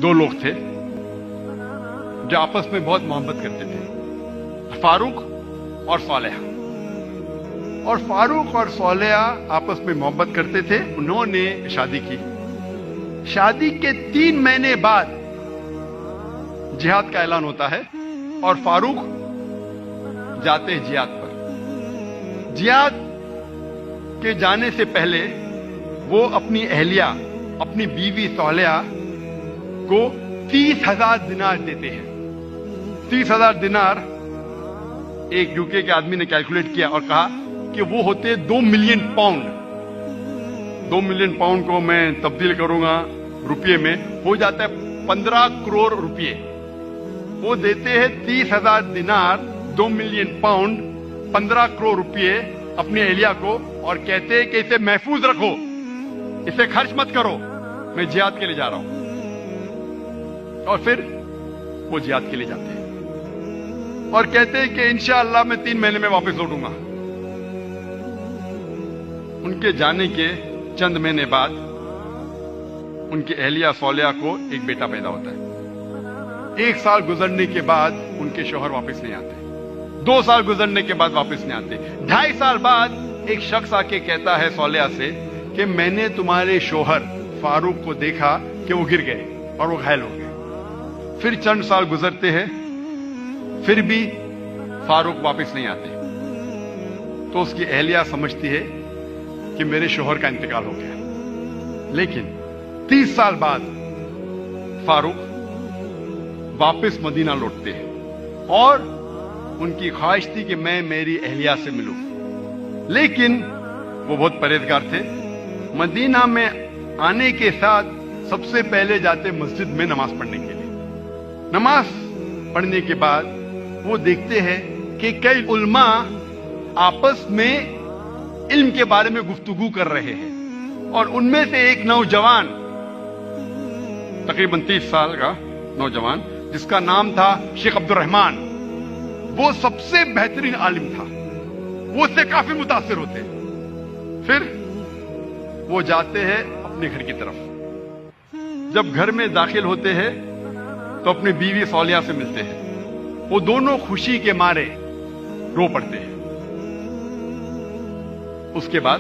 दो लोग थे जो आपस में बहुत मोहब्बत करते थे, फारूक और सोलेहा। और फारूक और सोलेहा आपस में मोहब्बत करते थे। उन्होंने शादी की। शादी के 3 महीने बाद जिहाद का ऐलान होता है और फारूक जाते हैं जिहाद पर। जिहाद के जाने से पहले वो अपनी अहलिया, अपनी बीवी सोलेहा को 30,000 दिनार देते हैं। 30,000 दिनार एक यूके के आदमी ने कैलकुलेट किया और कहा कि वो होते 2 मिलियन पाउंड। 2 मिलियन पाउंड को मैं तब्दील करूंगा रुपये में, हो जाता है 15 करोड़ रुपये। वो देते हैं 30,000 दिनार, 2 मिलियन पाउंड, 15 करोड़ रुपये अपनी अहलिया को, और कहते हैं कि इसे महफूज रखो, इसे खर्च मत करो, मैं जिहाद के लिए जा रहा हूं। और फिर वो जिहाद के लिए जाते हैं और कहते हैं कि इंशाअल्लाह मैं 3 महीने में वापस लौटूंगा। उनके जाने के चंद महीने बाद उनकी अहलिया सोलेहा को एक बेटा पैदा होता है। 1 साल गुजरने के बाद उनके शौहर वापस नहीं आते। 2 साल गुजरने के बाद वापस नहीं आते। 2.5 साल बाद एक शख्स आके कहता है सोलेहा से कि मैंने तुम्हारे शौहर फारूक को देखा कि वो गिर गए और वो घायल हो गए। फिर चंद साल गुजरते हैं, फिर भी फारूक वापस नहीं आते। तो उसकी अहलिया समझती है कि मेरे शौहर का इंतकाल हो गया। लेकिन 30 साल बाद फारूक वापस मदीना लौटते हैं और उनकी ख्वाहिश थी कि मैं मेरी अहलिया से मिलूं। लेकिन वो बहुत परहेजगार थे। मदीना में आने के साथ सबसे पहले जाते मस्जिद में नमाज पढ़ने के लिए। नमाज पढ़ने के बाद वो देखते हैं कि कई उल्मा आपस में इल्म के बारे में गुफ्तगू कर रहे हैं और उनमें से एक नौजवान, तकरीबन 30 साल का नौजवान, जिसका नाम था शेख अब्दुल रहमान, वो सबसे बेहतरीन आलिम था। वो उससे काफी मुतासिर होते। फिर वो जाते हैं अपने घर की तरफ। जब घर में दाखिल होते हैं तो अपनी बीवी सोलेहा से मिलते हैं। वो दोनों खुशी के मारे रो पड़ते हैं। उसके बाद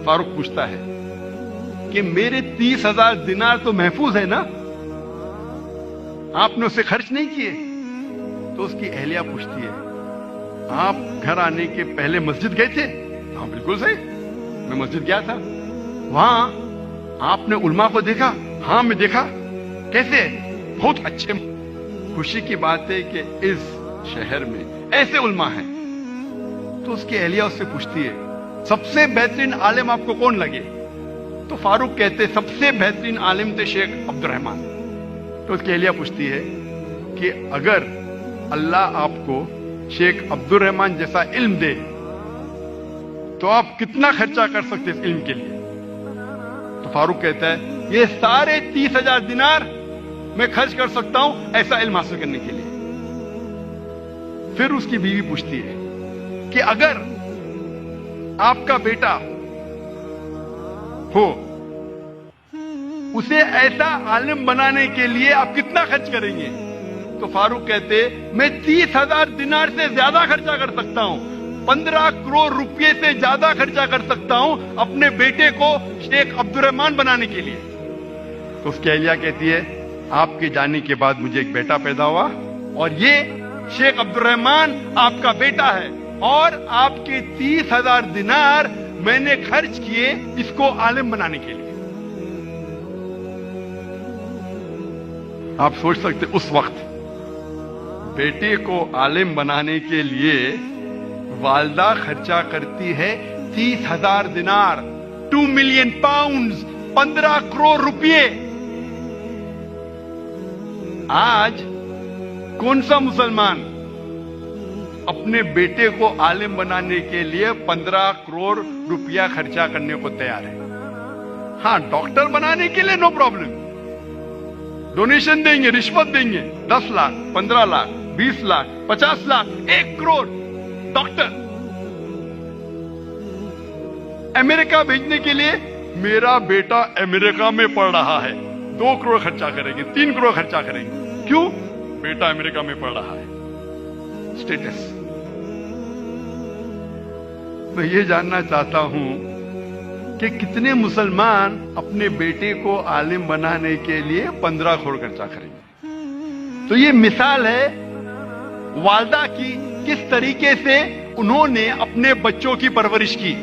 फारूक पूछता है कि मेरे 30,000 दिनार तो महफूज है ना, आपने उसे खर्च नहीं किए? तो उसकी अहलिया पूछती है, आप घर आने के पहले मस्जिद गए थे? हाँ बिल्कुल सही, मैं मस्जिद गया था। वहां आपने उल्मा को देखा? हाँ मैं देखा। कैसे? बहुत अच्छे। खुशी की बात है कि इस शहर में ऐसे उल्मा हैं। तो उसकी अहलिया उससे पूछती है, सबसे बेहतरीन आलिम आपको कौन लगे? तो फारूक कहते सबसे बेहतरीन आलिम थे शेख अब्दुल रहमान। तो उसकी अहलिया पूछती है कि अगर अल्लाह आपको शेख अब्दुल रहमान जैसा इल्म दे तो आप कितना खर्चा कर सकते इस इल्म के लिए? तो फारूक कहता है ये सारे 30,000 दिनार मैं खर्च कर सकता हूं ऐसा इल्म हासिल करने के लिए। फिर उसकी बीवी पूछती है कि अगर आपका बेटा हो, उसे ऐसा आलिम बनाने के लिए आप कितना खर्च करेंगे? तो फारूक कहते मैं 30,000 दिनार से ज्यादा खर्चा कर सकता हूं, 15 करोड़ रुपए से ज्यादा खर्चा कर सकता हूं अपने बेटे को शेख अब्दुल रहमान बनाने के लिए। तो उसकी अहलिया कहती है आपके जाने के बाद मुझे एक बेटा पैदा हुआ और ये शेख अब्दुल रहमान आपका बेटा है और आपके 30,000 दिनार मैंने खर्च किए इसको आलिम बनाने के लिए। आप सोच सकते उस वक्त बेटे को आलिम बनाने के लिए वालदा खर्चा करती है 30,000 दिनार, 2 मिलियन पाउंड, 15 करोड़ रुपए। आज कौन सा मुसलमान अपने बेटे को आलिम बनाने के लिए 15 करोड़ रुपया खर्चा करने को तैयार है? हाँ, डॉक्टर बनाने के लिए नो प्रॉब्लम, डोनेशन देंगे, रिश्वत देंगे, 10 लाख, 15 लाख, 20 लाख, 50 लाख, 1 करोड़ डॉक्टर। अमेरिका भेजने के लिए मेरा बेटा अमेरिका में पढ़ रहा है, 2 करोड़ खर्चा करेंगे, 3 करोड़ खर्चा करेंगे। क्यों? बेटा अमेरिका में पढ़ रहा है, स्टेटस। मैं ये जानना चाहता हूं कि कितने मुसलमान अपने बेटे को आलिम बनाने के लिए 15 करोड़ खर्चा करेंगे। तो ये मिसाल है वालदा की, किस तरीके से उन्होंने अपने बच्चों की परवरिश की।